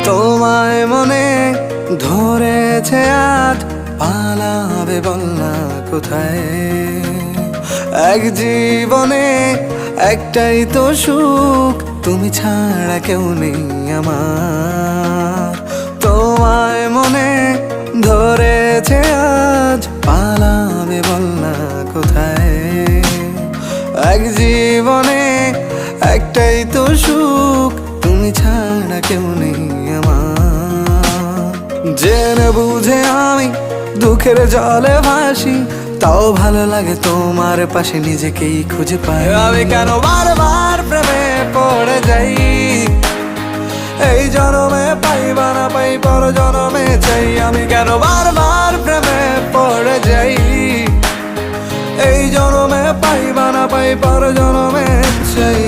তোমায় মনে ধরেছে আজ, পালাবে বল না কোথায়। এক জীবনে একটাই তো সুখ, তুমি ছাড়া কেউ নেই আমার। তোমায় মনে ধরেছে আজ, পালাবে বল না কোথায়। এক জীবনে একটাই তো সুখ, তুমি ছাড়া কেউ নেই আমার। জেনে বুঝে আমি দুঃখের জলে ভাসি, তাও ভালো লাগে তোমার পাশে নিজেকেই খুঁজে পাই। আমি কেন বারবার প্রেমে পড়ে যাই, এই জনমে পাই বা না পাই পর জনমে চাই। আমি কেন বারবার প্রেমে পড়ে যাই, এই জনমে পাই বা না পাই পর জনমে চাই।